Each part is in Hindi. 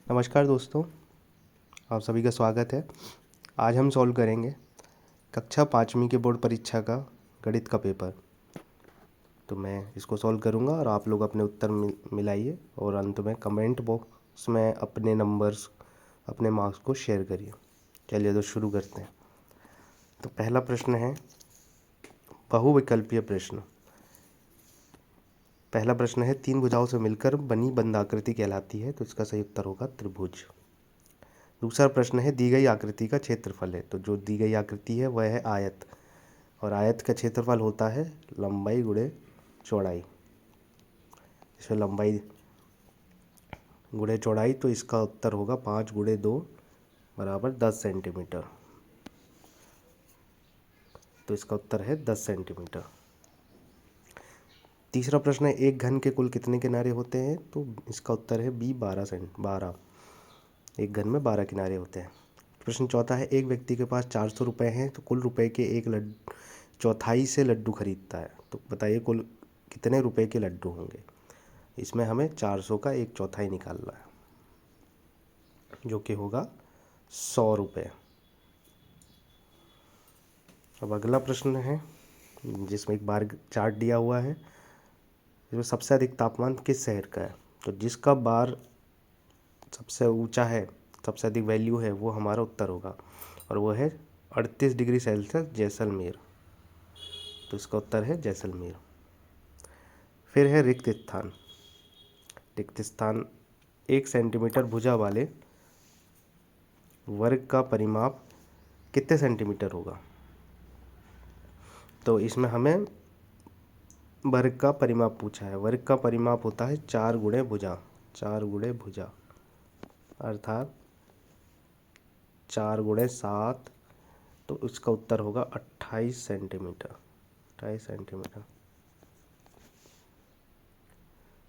नमस्कार दोस्तों, आप सभी का स्वागत है। आज हम सॉल्व करेंगे कक्षा 5वीं के बोर्ड परीक्षा का गणित का पेपर। तो मैं इसको सॉल्व करूंगा और आप लोग अपने उत्तर मिलाइए और अंत में कमेंट बॉक्स में अपने नंबर्स, अपने मार्क्स को शेयर करिए। चलिए तो शुरू करते हैं। तो पहला प्रश्न है बहुविकल्पीय प्रश्न। पहला प्रश्न है 3 भुजाओं से मिलकर बनी बंद आकृति कहलाती है, तो इसका सही उत्तर होगा त्रिभुज। दूसरा प्रश्न है दी गई आकृति का क्षेत्रफल है, तो जो दी गई आकृति है वह है आयत, और आयत का क्षेत्रफल होता है लंबाई गुणे चौड़ाई। इसमें लंबाई गुणे चौड़ाई, तो इसका उत्तर होगा 5 गुणे 2 बराबर 10 सेंटीमीटर। तो इसका उत्तर है 10 सेंटीमीटर। तीसरा प्रश्न है एक घन के कुल कितने किनारे होते हैं, तो इसका उत्तर है बी 12। एक घन में 12 किनारे होते हैं। प्रश्न चौथा है एक व्यक्ति के पास 400 रुपये हैं, तो कुल रुपए के एक चौथाई से लड्डू खरीदता है, तो बताइए कुल कितने रुपए के लड्डू होंगे। इसमें हमें 400 का एक चौथाई निकालना है, जो कि होगा 100 रुपये। अब अगला प्रश्न है जिसमें एक बार चार्ट दिया हुआ है, इसमें सबसे अधिक तापमान किस शहर का है, तो जिसका बार सबसे ऊंचा है, सबसे अधिक वैल्यू है, वो हमारा उत्तर होगा, और वो है 38 डिग्री सेल्सियस जैसलमेर। तो इसका उत्तर है जैसलमेर। फिर है रिक्त स्थान। रिक्त स्थान 1 सेंटीमीटर भुजा वाले वर्ग का परिमाप कितने सेंटीमीटर होगा, तो इसमें हमें वर्ग का परिमाप पूछा है। वर्ग का परिमाप होता है 4 गुणे भुजा, 4 गुणे भुजा अर्थात 4 गुणे 7, तो इसका उत्तर होगा 28 सेंटीमीटर। 28 सेंटीमीटर।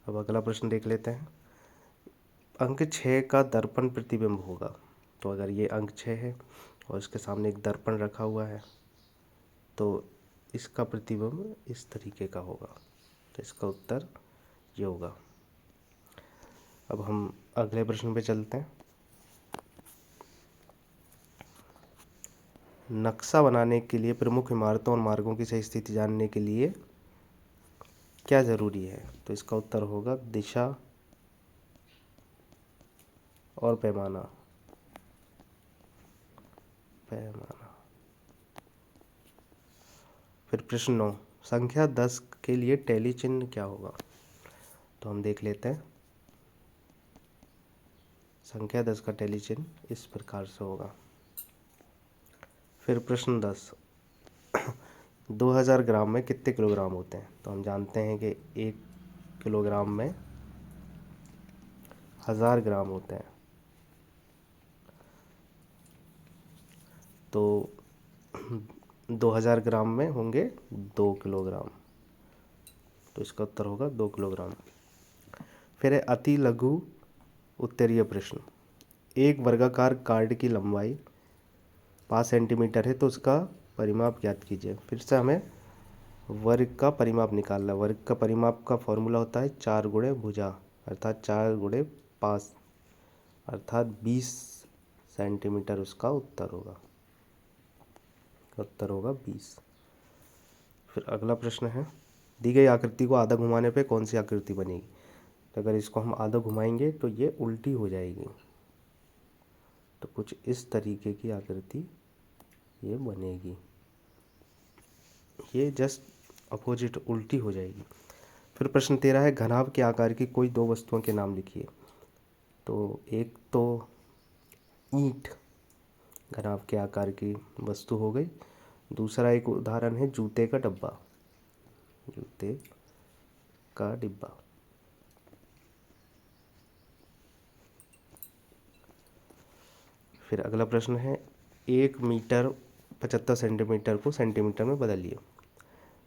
अब अगला प्रश्न देख लेते हैं। अंक 6 का दर्पण प्रतिबिंब होगा, तो अगर ये अंक 6 है और इसके सामने एक दर्पण रखा हुआ है, तो इसका प्रतिबिंब इस तरीके का होगा, तो इसका उत्तर ये होगा। अब हम अगले प्रश्न पे चलते हैं। नक्शा बनाने के लिए प्रमुख इमारतों और मार्गों की सही स्थिति जानने के लिए क्या ज़रूरी है, तो इसका उत्तर होगा दिशा और पैमाना। पैमाना। फिर प्रश्न 9 संख्या 10 के लिए टैली चिन्ह क्या होगा, तो हम देख लेते हैं। संख्या 10 का टैली चिन्ह इस प्रकार से होगा। फिर प्रश्न 10 2000 ग्राम में कितने किलोग्राम होते हैं, तो हम जानते हैं कि 1 किलोग्राम में 1000 ग्राम होते हैं, तो 2000 ग्राम में होंगे 2 किलोग्राम, तो इसका उत्तर होगा 2 किलोग्राम। फिर है अति लघु उत्तरीय प्रश्न। एक वर्गाकार कार्ड की लंबाई 5 सेंटीमीटर है, तो उसका परिमाप ज्ञात कीजिए। फिर से हमें वर्ग का परिमाप निकालना है। वर्ग का परिमाप का फॉर्मूला होता है 4 गुणे भुजा अर्थात 4 गुणे 5 अर्थात 20 सेंटीमीटर उसका उत्तर होगा। उत्तर होगा 20। फिर अगला प्रश्न है दी गई आकृति को आधा घुमाने पे कौन सी आकृति बनेगी, तो अगर इसको हम आधा घुमाएंगे तो ये उल्टी हो जाएगी, तो कुछ इस तरीके की आकृति ये बनेगी, ये जस्ट अपोजिट उल्टी हो जाएगी। फिर प्रश्न 13 है घनाभ के आकार की कोई 2 वस्तुओं के नाम लिखिए, तो एक तो ईंट घनाभ के आकार की वस्तु हो गई। दूसरा एक उदाहरण है जूते का डब्बा, जूते का डिब्बा। फिर अगला प्रश्न है 1 मीटर 75 सेंटीमीटर को सेंटीमीटर में बदलिए,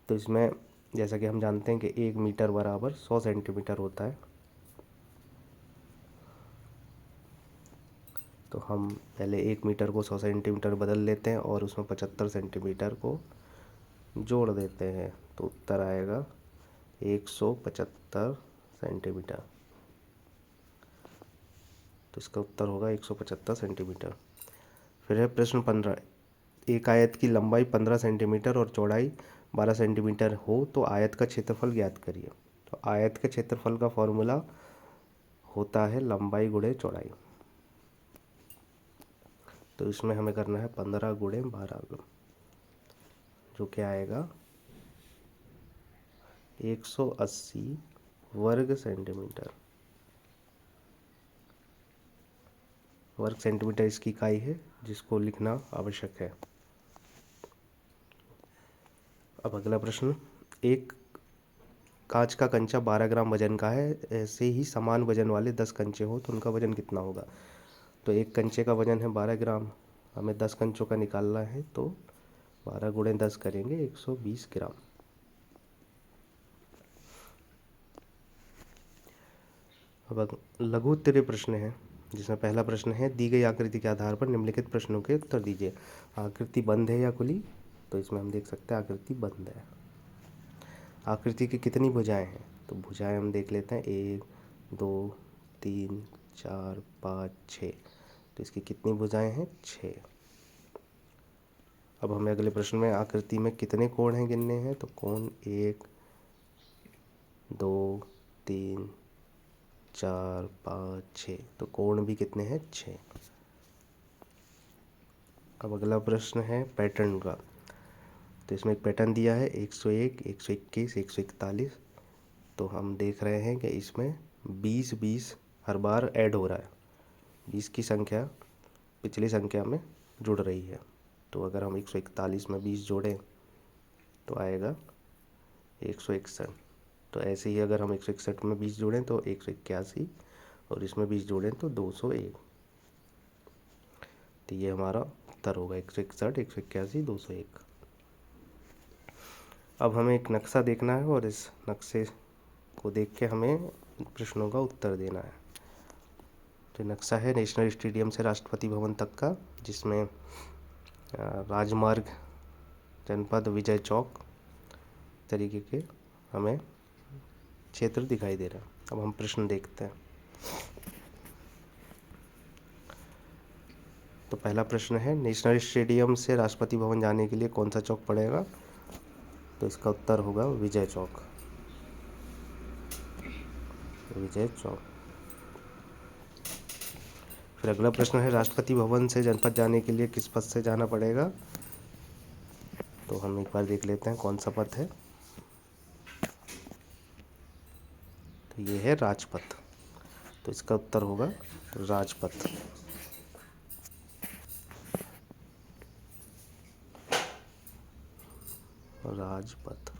तो इसमें जैसा कि हम जानते हैं कि 1 मीटर बराबर 100 सेंटीमीटर होता है, तो हम पहले 1 मीटर को 100 सेंटीमीटर बदल लेते हैं और उसमें 75 सेंटीमीटर को जोड़ देते हैं, तो उत्तर आएगा 175 सेंटीमीटर। तो इसका उत्तर होगा 175 सेंटीमीटर। फिर है प्रश्न 15, एक आयत की लंबाई 15 सेंटीमीटर और चौड़ाई 12 सेंटीमीटर हो तो आयत का क्षेत्रफल ज्ञात करिए। तो आयत के क्षेत्रफल का फॉर्मूला होता है लंबाई गुणे चौड़ाई। तो इसमें हमें करना है 15 गुणे 12, जो कि आएगा 180 वर्ग सेंटीमीटर। वर्ग सेंटीमीटर इसकी इकाई है जिसको लिखना आवश्यक है। अब अगला प्रश्न, एक कांच का कंचा 12 ग्राम वजन का है, ऐसे ही समान वजन वाले 10 कंचे हो तो उनका वजन कितना होगा। तो एक कंचे का वजन है 12 ग्राम, हमें 10 कंचों का निकालना है, तो 12 गुणे 10 करेंगे 120 ग्राम। अब लघु उत्तरीय प्रश्न है, जिसमें पहला प्रश्न है, दी गई आकृति के आधार पर निम्नलिखित प्रश्नों के उत्तर दीजिए। आकृति बंद है या खुली, तो इसमें हम देख सकते हैं आकृति बंद है। आकृति की कितनी भुजाएं हैं, तो भुजाएं हम देख लेते हैं, 1 2 3 4 5 6। तो इसकी कितनी भुजाएं हैं, 6। अब हमें अगले प्रश्न में आकृति में कितने कोण हैं गिनने हैं, तो कोण 1 2 3 4 5 6। तो कोण भी कितने हैं, 6। अब अगला प्रश्न है पैटर्न का। तो इसमें एक पैटर्न दिया है 101 121 141। तो हम देख रहे हैं कि इसमें 20 20 हर बार ऐड हो रहा है, 20 की संख्या पिछली संख्या में जुड़ रही है। तो अगर हम 141 में 20 जोड़ें तो आएगा 161। तो ऐसे ही अगर हम 161 में 20 जोड़ें तो 181, और इसमें 20 जोड़ें तो 201। तो ये हमारा उत्तर होगा 161 181 201। अब हमें एक नक्शा देखना है और इस नक्शे को देख के हमें प्रश्नों का उत्तर देना है। तो नक्शा है नेशनल स्टेडियम से राष्ट्रपति भवन तक का, जिसमें राजमार्ग, जनपद, विजय चौक तरीके के हमें क्षेत्र दिखाई दे रहा है। अब हम प्रश्न देखते हैं। तो पहला प्रश्न है, नेशनल स्टेडियम से राष्ट्रपति भवन जाने के लिए कौन सा चौक पड़ेगा। तो इसका उत्तर होगा विजय चौक, विजय चौक। फिर अगला प्रश्न है, राष्ट्रपति भवन से जनपद जाने के लिए किस पथ से जाना पड़ेगा। तो हम एक बार देख लेते हैं कौन सा पथ है। तो ये है राजपथ। तो इसका उत्तर होगा राजपथ। राजपथ।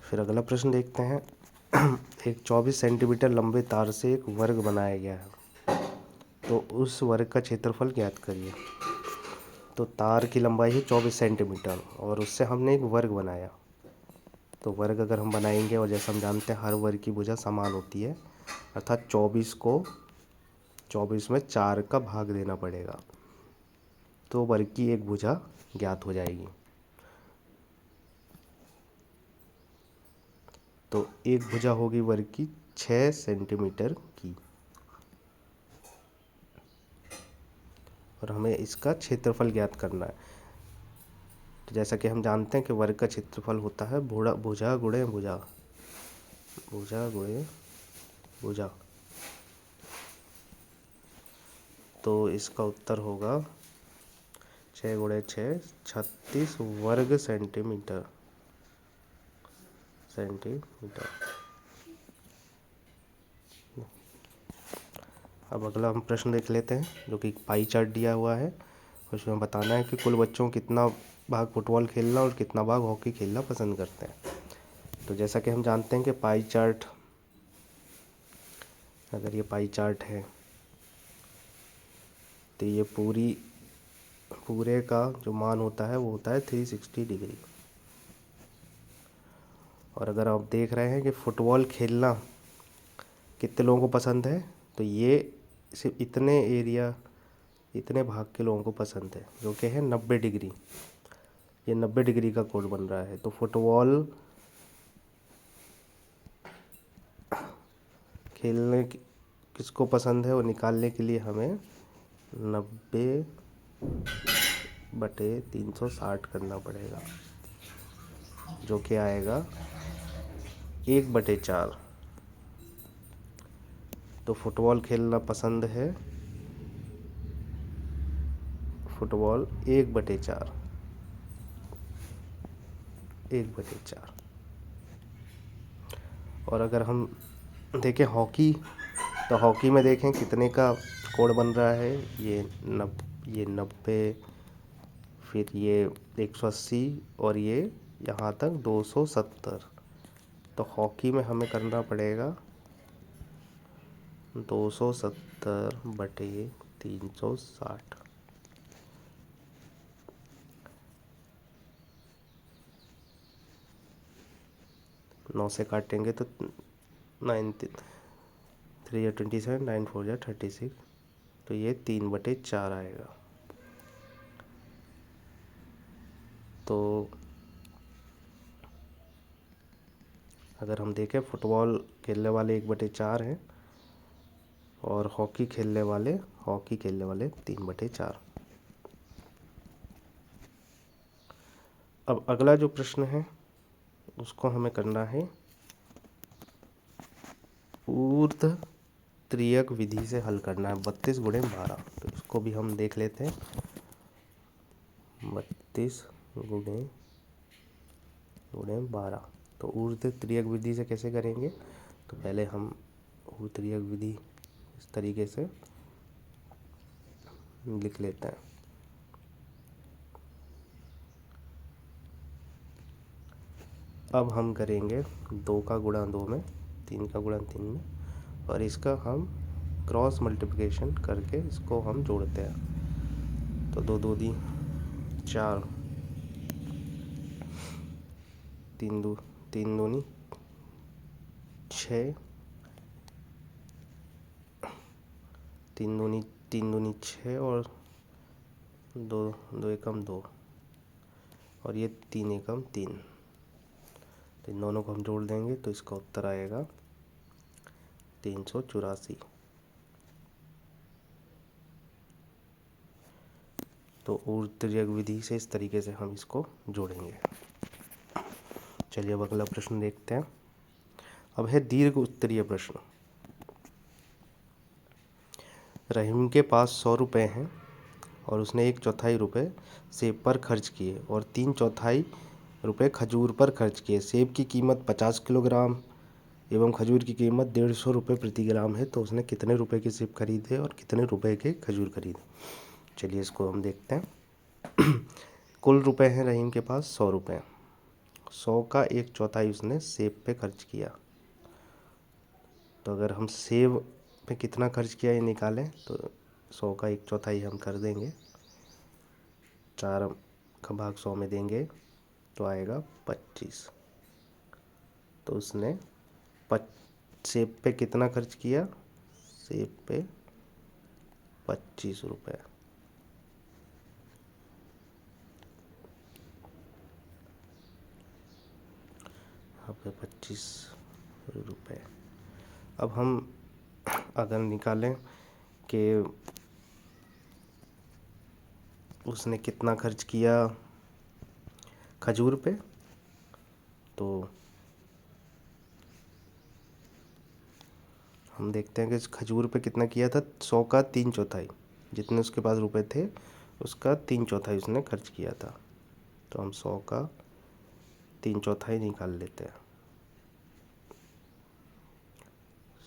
फिर अगला प्रश्न देखते हैं, एक 24 सेंटीमीटर लंबे तार से एक वर्ग बनाया गया है, तो उस वर्ग का क्षेत्रफल ज्ञात करिए। तो तार की लंबाई है 24 सेंटीमीटर और उससे हमने एक वर्ग बनाया। तो वर्ग अगर हम बनाएंगे, और जैसे हम जानते हैं हर वर्ग की भुजा समान होती है, अर्थात 24 को 24 में 4 का भाग देना पड़ेगा, तो वर्ग की एक भुजा ज्ञात हो जाएगी। तो एक भुजा होगी वर्ग की 6 सेंटीमीटर की, और हमें इसका क्षेत्रफल ज्ञात करना है। तो जैसा कि हम जानते हैं कि वर्ग का क्षेत्रफल होता है भुजा गुणे भुजा, भुजा गुणे भुजा। तो इसका उत्तर होगा 6 गुणे 6 36 वर्ग सेंटीमीटर। अब अगला हम प्रश्न देख लेते हैं, जो कि पाई चार्ट दिया हुआ है। उसमें बताना है कि कुल बच्चों कितना भाग फुटबॉल खेलना और कितना भाग हॉकी खेलना पसंद करते हैं। तो जैसा कि हम जानते हैं कि पाई चार्ट, अगर ये पाई चार्ट है तो ये पूरे का जो मान होता है वो होता है 360 डिग्री। और अगर आप देख रहे हैं कि फुटबॉल खेलना कितने लोगों को पसंद है, तो ये सिर्फ इतने भाग के लोगों को पसंद है, जो कि है 90 डिग्री। ये 90 डिग्री का कोण बन रहा है। तो फुटबॉल खेलने किसको पसंद है वो निकालने के लिए हमें 90/360 करना पड़ेगा, जो कि आएगा 1/4। तो फुटबॉल खेलना पसंद है, फुटबॉल 1/4, 1/4। और अगर हम देखें हॉकी, तो हॉकी में देखें कितने का कोड बन रहा है। ये 90, फिर ये 180 और ये यहाँ तक 270। तो हॉकी में हमें करना पड़ेगा 270/360। 9 से काटेंगे तो 9 3 या 27, 9 4 या 36। तो ये 3/4 आएगा। तो अगर हम देखें फुटबॉल खेलने वाले 1/4 हैं और हॉकी खेलने वाले 3/4। अब अगला जो प्रश्न है उसको हमें करना है ऊर्ध्व त्रियक विधि से हल करना है, 32x12। तो इसको भी हम देख लेते हैं। 32x12। तो ऊर्ध्व त्रियक विधि से कैसे करेंगे, तो पहले हम ऊर्ध्व त्रियक विधि इस तरीके से लिख लेते हैं। अब हम करेंगे 2 का गुणा 2 में, 3 का गुणा 3 में, और इसका हम क्रॉस मल्टीप्लिकेशन करके इसको हम जोड़ते हैं। तो 2 2 दी 4, 3 दूनी 6, 3 दूनी 6 और 2 एकम 2, और ये 3 एकम 3। तो इन दोनों को हम जोड़ देंगे तो इसका उत्तर आएगा 384। तो ऊर्ध्व त्रियक विधि से इस तरीके से हम इसको जोड़ेंगे। चलिए अब अगला प्रश्न देखते हैं। अब है दीर्घ उत्तरीय प्रश्न। रहीम के पास 100 रुपये हैं और उसने 1/4 रुपये सेब पर खर्च किए और 3/4 रुपये खजूर पर खर्च किए। सेब की कीमत 50 किलोग्राम एवं खजूर की कीमत 150 रुपये प्रति ग्राम है। तो उसने कितने रुपए के सेब खरीदे और कितने रुपए के खजूर खरीदे। चलिए इसको हम देखते हैं। कुल रुपए हैं रहीम के पास 100 रुपये। 100 का 1/4 उसने सेब पे खर्च किया। तो अगर हम सेब पे कितना खर्च किया ये निकालें तो 100 का 1/4 हम कर देंगे, 4 का भाग 100 में देंगे तो आएगा 25। तो उसने सेब पे कितना खर्च किया, सेब पे 25 रुपये। यहाँ पे 25 रुपये। अब हम अगर निकालें कि उसने कितना खर्च किया खजूर पे, तो हम देखते हैं कि खजूर पे कितना किया था। 100 का 3/4 जितने उसके पास रुपए थे उसका 3/4 उसने खर्च किया था। तो हम 100 का 3/4 निकाल लेते हैं।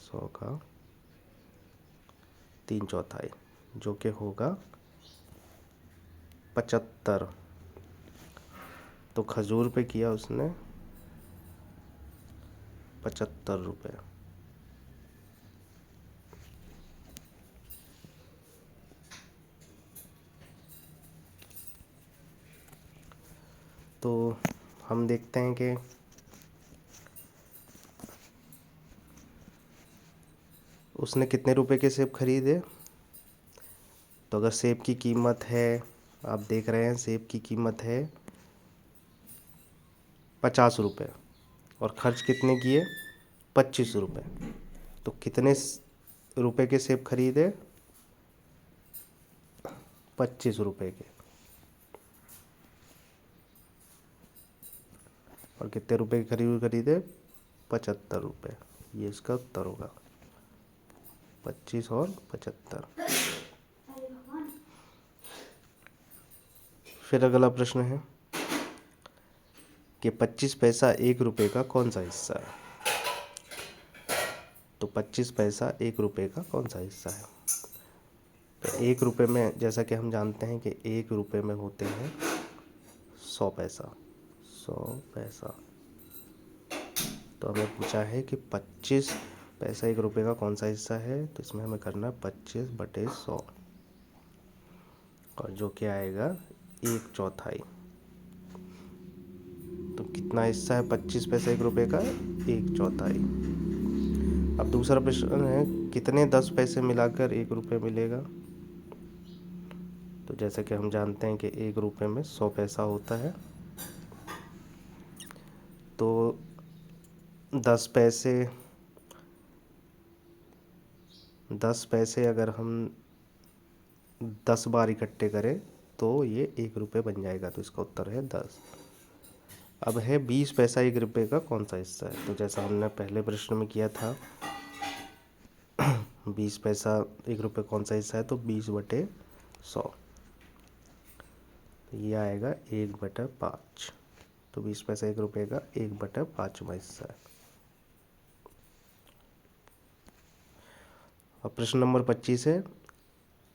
100 का 3/4 जो कि होगा 75। तो खजूर पे किया उसने 75 रुपये। तो हम देखते हैं कि उसने कितने रुपए के सेब खरीदे। तो अगर सेब की कीमत है, आप देख रहे हैं सेब की कीमत है 50 रुपये और ख़र्च कितने किए 25 रुपये। तो कितने रुपए के सेब खरीदे? 25 रुपए के। और कितने रुपए के खरीदे? 75 रुपये। ये इसका उत्तर होगा, 25 और 75। फिर अगला प्रश्न है कि 25 पैसा 1 रुपये का कौन सा हिस्सा है? तो 25 पैसा 1 रुपये का कौन सा हिस्सा है? तो 1 रुपये में, जैसा कि हम जानते हैं कि 1 रुपये में होते हैं 100 पैसा। 100 पैसा। तो हमें पूछा है कि 25 पैसा 1 रुपये का कौन सा हिस्सा है, तो इसमें हमें करना है 25/100, और जो क्या आएगा 1/4। तो कितना हिस्सा है 25 पैसा 1 रुपये का? 1/4। अब दूसरा प्रश्न है, कितने 10 पैसे मिलाकर 1 रुपये मिलेगा? तो जैसे कि हम जानते हैं कि 1 रुपये में 100 पैसा होता है, तो 10 पैसे अगर हम 10 बार इकट्ठे करें तो ये 1 रुपये बन जाएगा। तो इसका उत्तर है 10। अब है 20 पैसा 1 रुपये का कौन सा हिस्सा है? तो जैसा हमने पहले प्रश्न में किया था, 20 पैसा 1 रुपये कौन सा हिस्सा है, तो 20/100। तो ये आएगा 1/5। तो 20 पैसा 1 रुपये का 1/5वां हिस्सा है। अब प्रश्न नंबर 25 है,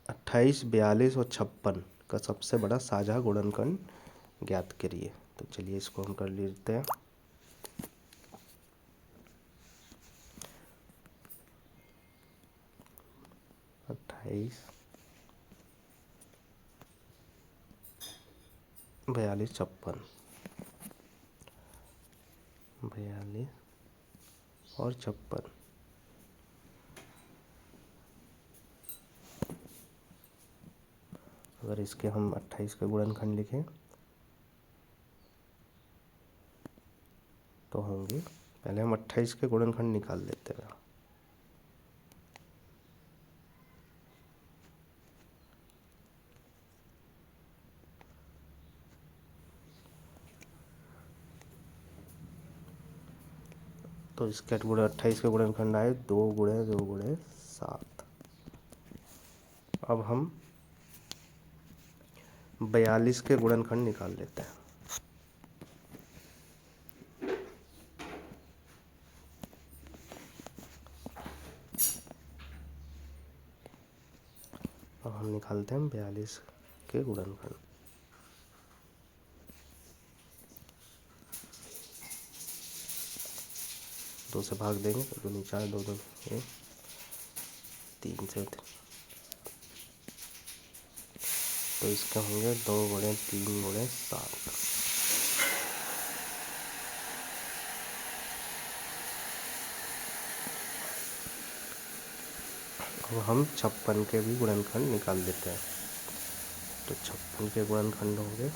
28, 42 और 56 का सबसे बड़ा साझा गुणनखंड ज्ञात करिए। तो चलिए इसको हम कर लेते हैं। अट्ठाईस, 42, 56, 42 और 56। अगर इसके हम 28 का गुणनखंड लिखें तो होंगे, पहले हम 28 के गुणनखंड निकाल लेते हैं। तो इसके 28 के गुणनखंड आए 2 × 2 × 7। अब हम 42 के गुणनखंड निकाल लेते हैं। अब हम निकालते हैं 42 के गुणनखंड। दो से भाग देंगे तो 2 4, 2 2 1, 3 से, तो इसके होंगे 2 × 3 × 7। अब हम 56 के भी गुणनखंड निकाल लेते हैं। तो 56 के गुणनखंड होंगे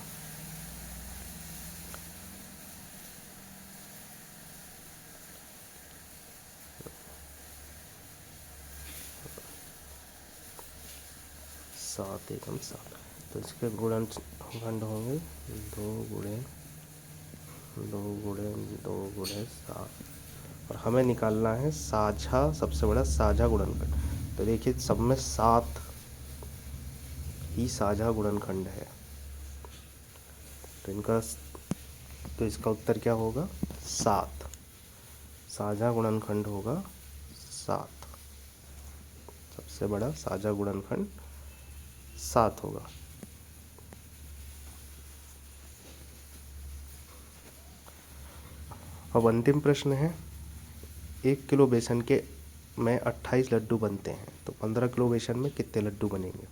7 एकम 7। तो इसके गुणनखंड होंगे 2 × 2 × 2 × 7। और हमें निकालना है साझा, सबसे बड़ा साझा गुणनखंड। तो देखिए सब में 7 ही साझा गुणनखंड है, तो इसका उत्तर क्या होगा? 7। साझा गुणनखंड होगा 7। सबसे बड़ा साझा गुणनखंड 7 होगा। अब अंतिम प्रश्न है, 1 किलो बेसन के में 28 लड्डू बनते हैं, तो 15 किलो बेसन में कितने लड्डू बनेंगे?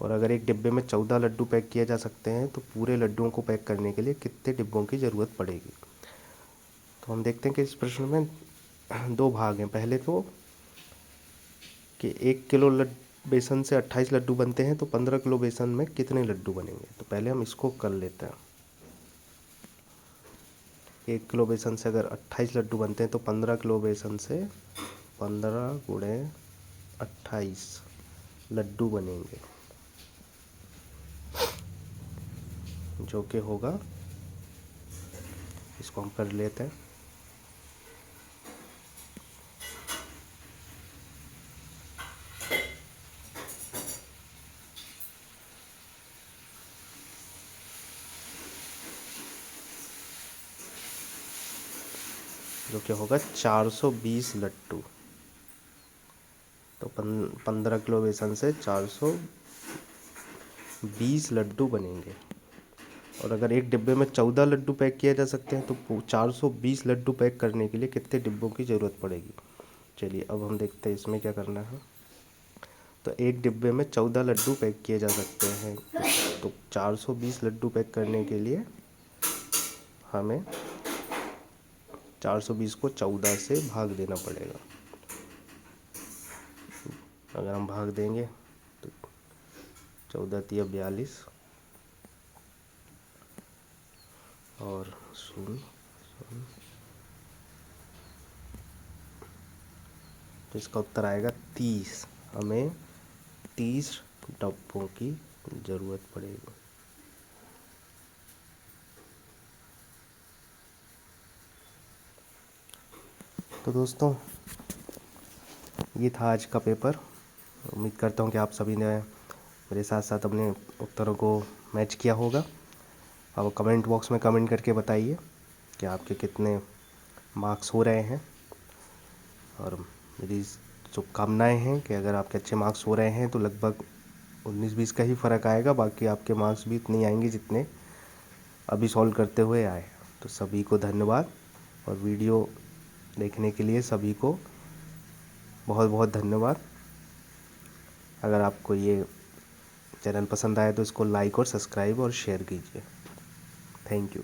और अगर एक डिब्बे में 14 लड्डू पैक किए जा सकते हैं, तो पूरे लड्डुओं को पैक करने के लिए कितने डिब्बों की ज़रूरत पड़ेगी? तो हम देखते हैं कि इस प्रश्न में 2 भाग हैं। पहले तो कि 1 किलो बेसन से 28 लड्डू बनते हैं, तो 15 किलो बेसन में कितने लड्डू बनेंगे? तो पहले हम इसको कर लेते हैं। 1 किलो बेसन से अगर 28 लड्डू बनते हैं, तो 15 किलो बेसन से 15 × 28 लड्डू बनेंगे, जो कि होगा, इसको हम कर लेते हैं। जो कि होगा 420 लड्डू। तो 15 किलो बेसन से 420 लड्डू बनेंगे। और अगर एक डिब्बे में 14 लड्डू पैक किए जा सकते हैं, तो 420 लड्डू पैक करने के लिए कितने डिब्बों की ज़रूरत पड़ेगी। चलिए अब हम देखते हैं इसमें क्या करना है। तो एक डिब्बे में 14 लड्डू पैक किए जा सकते हैं, तो 420 लड्डू पैक करने के लिए हमें 420 को 14 से भाग देना पड़ेगा। अगर हम भाग देंगे तो 14 × 42 और 0 तो इसका उत्तर आएगा 30। हमें 30 डब्बों की ज़रूरत पड़ेगी। तो दोस्तों, ये था आज का पेपर। उम्मीद करता हूँ कि आप सभी ने मेरे साथ साथ अपने उत्तरों को मैच किया होगा। अब कमेंट बॉक्स में कमेंट करके बताइए कि आपके कितने मार्क्स हो रहे हैं। और मेरी शुभकामनाएँ हैं कि अगर आपके अच्छे मार्क्स हो रहे हैं तो लगभग 19-20 का ही फ़र्क आएगा, बाकी आपके मार्क्स भी इतने आएंगे जितने अभी सॉल्व करते हुए आए। तो सभी को धन्यवाद, और वीडियो देखने के लिए सभी को बहुत बहुत धन्यवाद। अगर आपको ये चैनल पसंद आए तो इसको लाइक और सब्सक्राइब और शेयर कीजिए। Thank you.